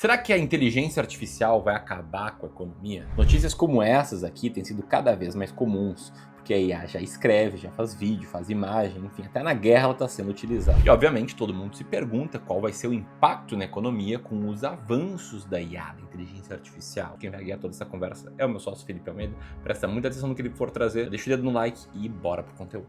Será que a inteligência artificial vai acabar com a economia? Notícias como essas aqui têm sido cada vez mais comuns, porque a IA já escreve, já faz vídeo, faz imagem, enfim, até na guerra ela está sendo utilizada. E obviamente todo mundo se pergunta qual vai ser o impacto na economia com os avanços da IA, da inteligência artificial. Quem vai guiar toda essa conversa é o meu sócio Felipe Almeida. Presta muita atenção no que ele for trazer, deixa o dedo no like e bora pro conteúdo.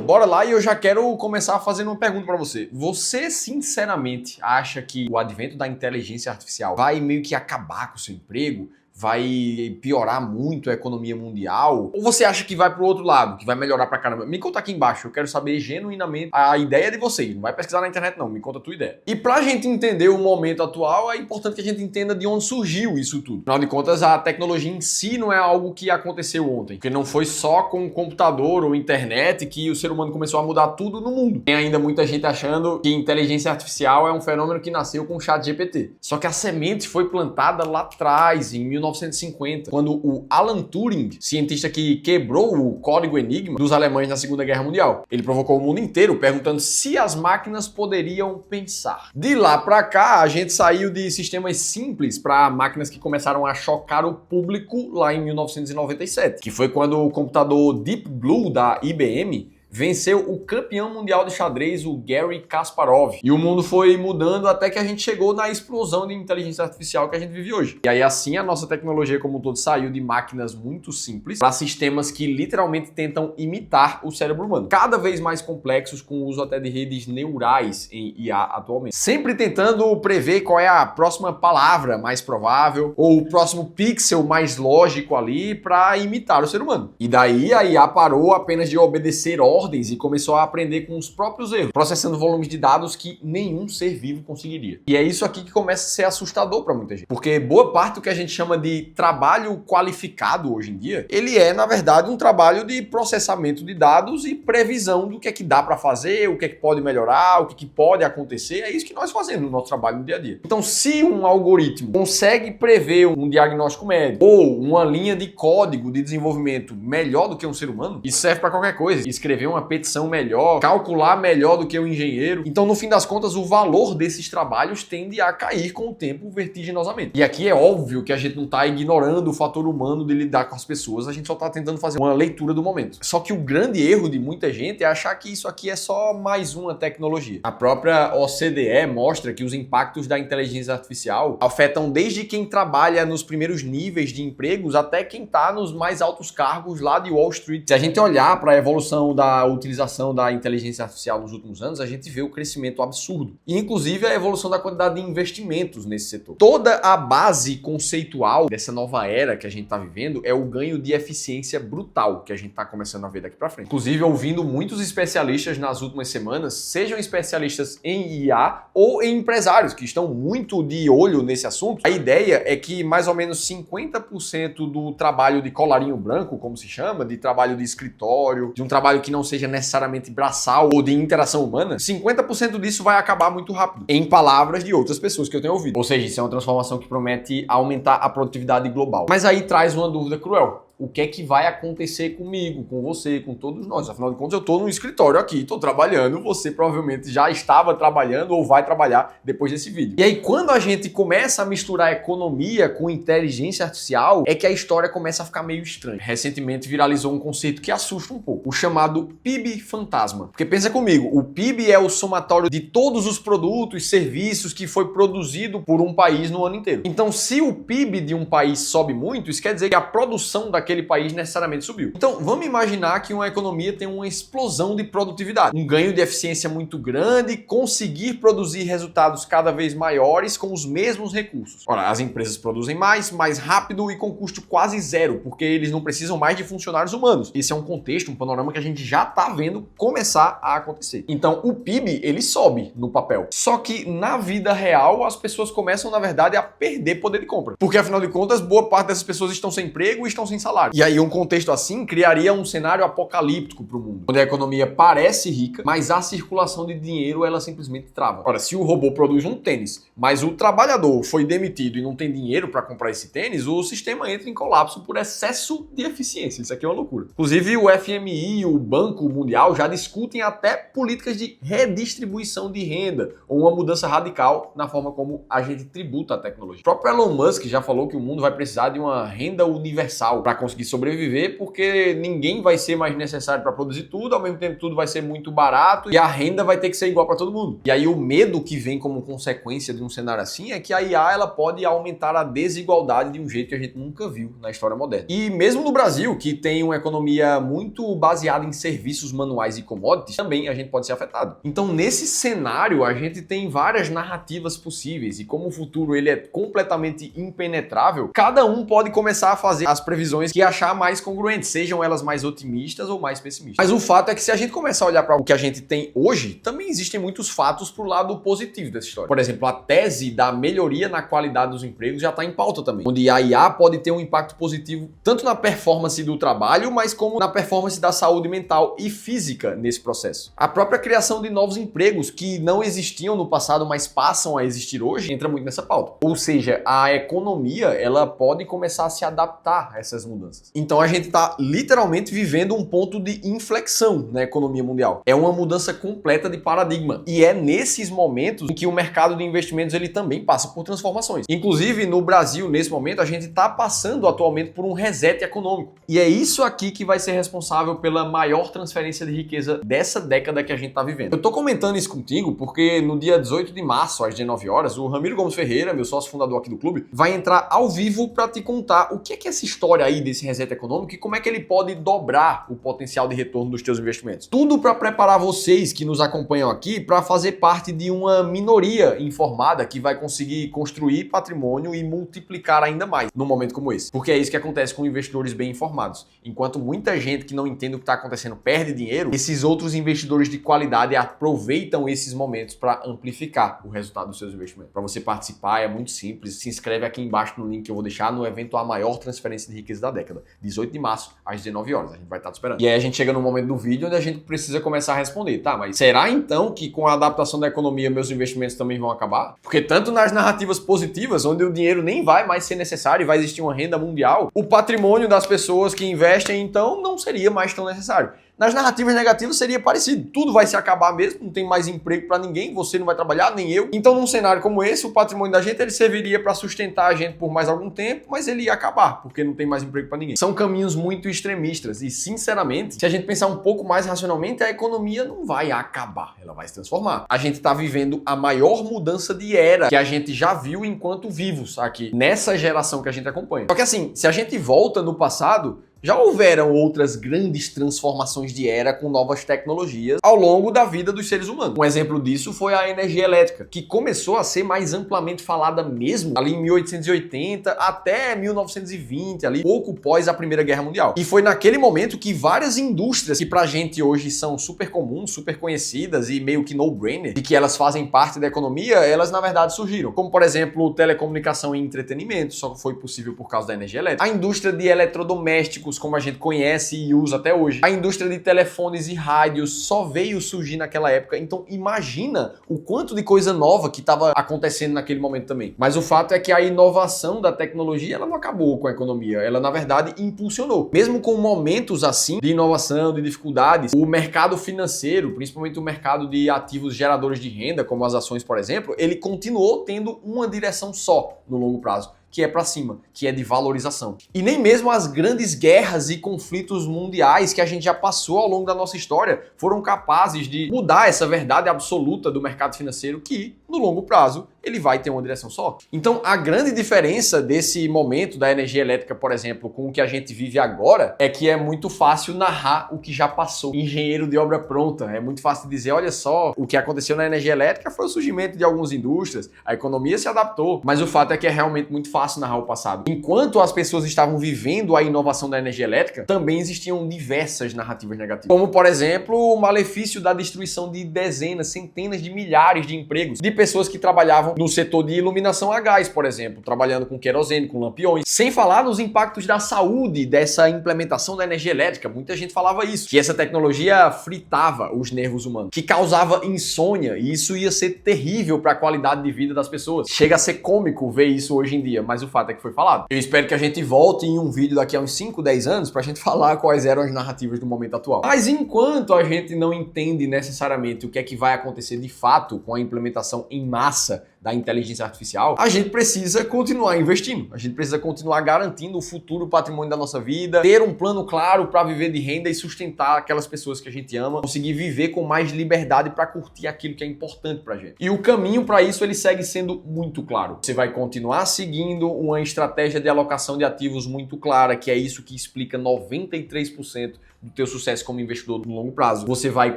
Bora lá e eu já quero começar fazendo uma pergunta pra você. Você sinceramente acha que o advento da inteligência artificial vai meio que acabar com o seu emprego? Vai piorar muito a economia mundial? Ou você acha que vai pro outro lado, que vai melhorar pra caramba? Me conta aqui embaixo, eu quero saber genuinamente a ideia de vocês. Não vai pesquisar na internet não, me conta a tua ideia. E pra gente entender o momento atual, é importante que a gente entenda de onde surgiu isso tudo. Afinal de contas, a tecnologia em si não é algo que aconteceu ontem. Porque não foi só com o computador ou internet que o ser humano começou a mudar tudo no mundo. Tem ainda muita gente achando que inteligência artificial é um fenômeno que nasceu com o ChatGPT. Só que a semente foi plantada lá atrás, em 1950, quando o Alan Turing, cientista que quebrou o código Enigma dos alemães na Segunda Guerra Mundial, ele provocou o mundo inteiro perguntando se as máquinas poderiam pensar. De lá pra cá, a gente saiu de sistemas simples para máquinas que começaram a chocar o público lá em 1997, que foi quando o computador Deep Blue da IBM venceu o campeão mundial de xadrez, o Garry Kasparov. E o mundo foi mudando até que a gente chegou na explosão de inteligência artificial que a gente vive hoje. E aí assim a nossa tecnologia como um todo saiu de máquinas muito simples para sistemas que literalmente tentam imitar o cérebro humano. Cada vez mais complexos, com o uso até de redes neurais em IA atualmente. Sempre tentando prever qual é a próxima palavra mais provável ou o próximo pixel mais lógico ali para imitar o ser humano. E daí a IA parou apenas de obedecer ordens e começou a aprender com os próprios erros, processando volumes de dados que nenhum ser vivo conseguiria. E é isso aqui que começa a ser assustador para muita gente, porque boa parte do que a gente chama de trabalho qualificado hoje em dia, ele é, na verdade, um trabalho de processamento de dados e previsão do que é que dá para fazer, o que é que pode melhorar, o que é que pode acontecer. É isso que nós fazemos no nosso trabalho no dia a dia. Então, se um algoritmo consegue prever um diagnóstico médico ou uma linha de código de desenvolvimento melhor do que um ser humano, isso serve para qualquer coisa. Escrever uma petição melhor, calcular melhor do que o engenheiro. Então, no fim das contas, o valor desses trabalhos tende a cair com o tempo vertiginosamente. E aqui é óbvio que a gente não está ignorando o fator humano de lidar com as pessoas, a gente só está tentando fazer uma leitura do momento. Só que o grande erro de muita gente é achar que isso aqui é só mais uma tecnologia. A própria OCDE mostra que os impactos da inteligência artificial afetam desde quem trabalha nos primeiros níveis de empregos até quem está nos mais altos cargos lá de Wall Street. Se a gente olhar para a evolução da utilização da inteligência artificial nos últimos anos, a gente vê o crescimento absurdo. E, inclusive, a evolução da quantidade de investimentos nesse setor. Toda a base conceitual dessa nova era que a gente está vivendo é o ganho de eficiência brutal que a gente está começando a ver daqui para frente. Inclusive, ouvindo muitos especialistas nas últimas semanas, sejam especialistas em IA ou em empresários que estão muito de olho nesse assunto, a ideia é que mais ou menos 50% do trabalho de colarinho branco, como se chama, de trabalho de escritório, de um trabalho que não seja necessariamente braçal ou de interação humana, 50% disso vai acabar muito rápido, em palavras de outras pessoas que eu tenho ouvido. Ou seja, isso é uma transformação que promete aumentar a produtividade global. Mas aí traz uma dúvida cruel. O que é que vai acontecer comigo, com você, com todos nós? Afinal de contas, eu estou no escritório aqui, estou trabalhando, você provavelmente já estava trabalhando ou vai trabalhar depois desse vídeo. E aí, quando a gente começa a misturar economia com inteligência artificial, é que a história começa a ficar meio estranha. Recentemente viralizou um conceito que assusta um pouco, o chamado PIB fantasma. Porque pensa comigo, o PIB é o somatório de todos os produtos e serviços que foi produzido por um país no ano inteiro. Então, se o PIB de um país sobe muito, isso quer dizer que a produção daquele país necessariamente subiu. Então, vamos imaginar que uma economia tem uma explosão de produtividade, um ganho de eficiência muito grande, conseguir produzir resultados cada vez maiores com os mesmos recursos. Ora, as empresas produzem mais rápido e com custo quase zero, porque eles não precisam mais de funcionários humanos. Esse é um contexto, um panorama que a gente já está vendo começar a acontecer. Então, o PIB, ele sobe no papel. Só que na vida real, as pessoas começam, na verdade, a perder poder de compra. Porque, afinal de contas, boa parte dessas pessoas estão sem emprego e estão sem salário. salário. E aí um contexto assim criaria um cenário apocalíptico para o mundo, onde a economia parece rica, mas a circulação de dinheiro ela simplesmente trava. Ora, se o robô produz um tênis, mas o trabalhador foi demitido e não tem dinheiro para comprar esse tênis, o sistema entra em colapso por excesso de eficiência. Isso aqui é uma loucura. Inclusive o FMI e o Banco Mundial já discutem até políticas de redistribuição de renda ou uma mudança radical na forma como a gente tributa a tecnologia. O próprio Elon Musk já falou que o mundo vai precisar de uma renda universal para conseguir sobreviver, porque ninguém vai ser mais necessário para produzir tudo, ao mesmo tempo tudo vai ser muito barato e a renda vai ter que ser igual para todo mundo. E aí o medo que vem como consequência de um cenário assim é que a IA ela pode aumentar a desigualdade de um jeito que a gente nunca viu na história moderna. E mesmo no Brasil, que tem uma economia muito baseada em serviços manuais e commodities, também a gente pode ser afetado. Então nesse cenário a gente tem várias narrativas possíveis e como o futuro ele é completamente impenetrável, cada um pode começar a fazer as previsões que achar mais congruentes, sejam elas mais otimistas ou mais pessimistas. Mas o fato é que se a gente começar a olhar para o que a gente tem hoje, também existem muitos fatos pro lado positivo dessa história. Por exemplo, a tese da melhoria na qualidade dos empregos já está em pauta também, onde a IA pode ter um impacto positivo tanto na performance do trabalho, mas como na performance da saúde mental e física nesse processo. A própria criação de novos empregos que não existiam no passado, mas passam a existir hoje, entra muito nessa pauta. Ou seja, a economia ela pode começar a se adaptar a essas mudanças. Então a gente está literalmente vivendo um ponto de inflexão na economia mundial. É uma mudança completa de paradigma. E é nesses momentos em que o mercado de investimentos ele também passa por transformações. Inclusive no Brasil, nesse momento, a gente está passando atualmente por um reset econômico. E é isso aqui que vai ser responsável pela maior transferência de riqueza dessa década que a gente está vivendo. Eu tô comentando isso contigo porque no dia 18 de março, às 19 horas, o Ramiro Gomes Ferreira, meu sócio fundador aqui do clube, vai entrar ao vivo para te contar o que é essa história aí desse reset econômico e como é que ele pode dobrar o potencial de retorno dos teus investimentos. Tudo para preparar vocês que nos acompanham aqui para fazer parte de uma minoria informada que vai conseguir construir patrimônio e multiplicar ainda mais num momento como esse. Porque é isso que acontece com investidores bem informados. Enquanto muita gente que não entende o que está acontecendo perde dinheiro, esses outros investidores de qualidade aproveitam esses momentos para amplificar o resultado dos seus investimentos. Para você participar é muito simples, se inscreve aqui embaixo no link que eu vou deixar no evento A Maior Transferência de Riqueza da Década, 18 de março às 19 horas, a gente vai estar te esperando. E aí a gente chega no momento do vídeo onde a gente precisa começar a responder, tá, mas será então que com a adaptação da economia meus investimentos também vão acabar? Porque tanto nas narrativas positivas, onde o dinheiro nem vai mais ser necessário e vai existir uma renda mundial, o patrimônio das pessoas que investem então não seria mais tão necessário. Nas narrativas negativas seria parecido. Tudo vai se acabar mesmo, não tem mais emprego para ninguém, você não vai trabalhar, nem eu. Então, num cenário como esse, o patrimônio da gente ele serviria para sustentar a gente por mais algum tempo, mas ele ia acabar, porque não tem mais emprego para ninguém. São caminhos muito extremistas e, sinceramente, se a gente pensar um pouco mais racionalmente, a economia não vai acabar, ela vai se transformar. A gente está vivendo a maior mudança de era que a gente já viu enquanto vivos aqui, nessa geração que a gente acompanha. Só que assim, se a gente volta no passado, já houveram outras grandes transformações de era com novas tecnologias ao longo da vida dos seres humanos. Um exemplo disso foi a energia elétrica, que começou a ser mais amplamente falada mesmo ali em 1880 até 1920, ali pouco pós a Primeira Guerra Mundial. E foi naquele momento que várias indústrias que pra gente hoje são super comuns, super conhecidas e meio que no-brainer, e que elas fazem parte da economia, elas na verdade surgiram. Como por exemplo, telecomunicação e entretenimento, só foi possível por causa da energia elétrica. A indústria de eletrodomésticos, como a gente conhece e usa até hoje. A indústria de telefones e rádios só veio surgir naquela época. Então imagina o quanto de coisa nova que estava acontecendo naquele momento também. Mas o fato é que a inovação da tecnologia ela não acabou com a economia. Ela na verdade impulsionou. Mesmo com momentos assim de inovação, de dificuldades, o mercado financeiro, principalmente o mercado de ativos geradores de renda, como as ações, por exemplo, ele continuou tendo uma direção só no longo prazo, que é para cima, que é de valorização. E nem mesmo as grandes guerras e conflitos mundiais que a gente já passou ao longo da nossa história foram capazes de mudar essa verdade absoluta do mercado financeiro que, no longo prazo, ele vai ter uma direção só. Então, a grande diferença desse momento da energia elétrica, por exemplo, com o que a gente vive agora, é que é muito fácil narrar o que já passou. Engenheiro de obra pronta. É muito fácil dizer, olha só, o que aconteceu na energia elétrica foi o surgimento de algumas indústrias, a economia se adaptou, mas o fato é que é realmente muito fácil narrar o passado. Enquanto as pessoas estavam vivendo a inovação da energia elétrica, também existiam diversas narrativas negativas. Como, por exemplo, o malefício da destruição de dezenas, centenas de milhares de empregos, de pessoas que trabalhavam no setor de iluminação a gás, por exemplo, trabalhando com querosene, com lampiões, sem falar nos impactos da saúde dessa implementação da energia elétrica. Muita gente falava isso, que essa tecnologia fritava os nervos humanos, que causava insônia, e isso ia ser terrível para a qualidade de vida das pessoas. Chega a ser cômico ver isso hoje em dia, mas o fato é que foi falado. Eu espero que a gente volte em um vídeo daqui a uns 5, 10 anos pra gente falar quais eram as narrativas do momento atual. Mas enquanto a gente não entende necessariamente o que é que vai acontecer de fato com a implementação em massa da inteligência artificial, a gente precisa continuar investindo. A gente precisa continuar garantindo o futuro patrimônio da nossa vida, ter um plano claro para viver de renda e sustentar aquelas pessoas que a gente ama, conseguir viver com mais liberdade para curtir aquilo que é importante pra gente. E o caminho para isso ele segue sendo muito claro. Você vai continuar seguindo uma estratégia de alocação de ativos muito clara, que é isso que explica 93% do teu sucesso como investidor no longo prazo. Você vai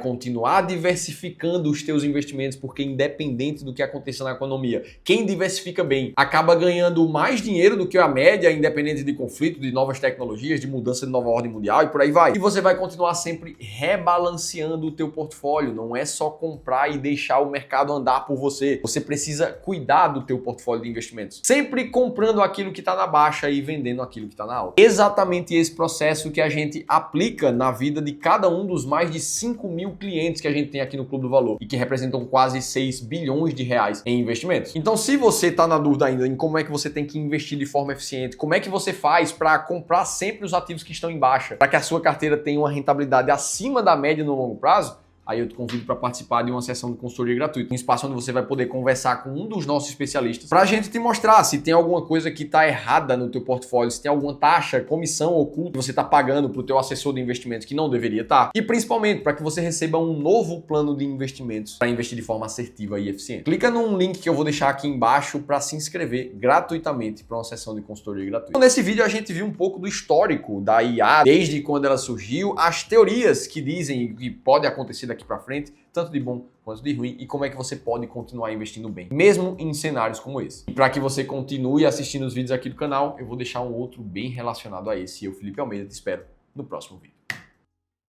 continuar diversificando os teus investimentos, porque independente do que aconteça na economia, quem diversifica bem acaba ganhando mais dinheiro do que a média, independente de conflito, de novas tecnologias, de mudança de nova ordem mundial e por aí vai. E você vai continuar sempre rebalanceando o teu portfólio. Não é só comprar e deixar o mercado andar por você. Você precisa cuidar do teu portfólio de investimentos. Sempre comprando aquilo que está na baixa e vendendo aquilo que está na alta. Exatamente esse processo que a gente aplica na vida de cada um dos mais de 5 mil clientes que a gente tem aqui no Clube do Valor e que representam quase 6 bilhões de reais em investimentos. Então, se você está na dúvida ainda em como é que você tem que investir de forma eficiente, como é que você faz para comprar sempre os ativos que estão em baixa, para que a sua carteira tenha uma rentabilidade acima da média no longo prazo, aí eu te convido para participar de uma sessão de consultoria gratuita, um espaço onde você vai poder conversar com um dos nossos especialistas para a gente te mostrar se tem alguma coisa que está errada no teu portfólio, se tem alguma taxa, comissão oculta que você está pagando para o teu assessor de investimentos que não deveria estar, e principalmente para que você receba um novo plano de investimentos para investir de forma assertiva e eficiente. Clica num link que eu vou deixar aqui embaixo para se inscrever gratuitamente para uma sessão de consultoria gratuita. Então, nesse vídeo a gente viu um pouco do histórico da IA, desde quando ela surgiu, as teorias que dizem que pode acontecer daqui para frente, tanto de bom quanto de ruim, e como é que você pode continuar investindo bem, mesmo em cenários como esse. E para que você continue assistindo os vídeos aqui do canal, eu vou deixar um outro bem relacionado a esse. Eu, Felipe Almeida, te espero no próximo vídeo.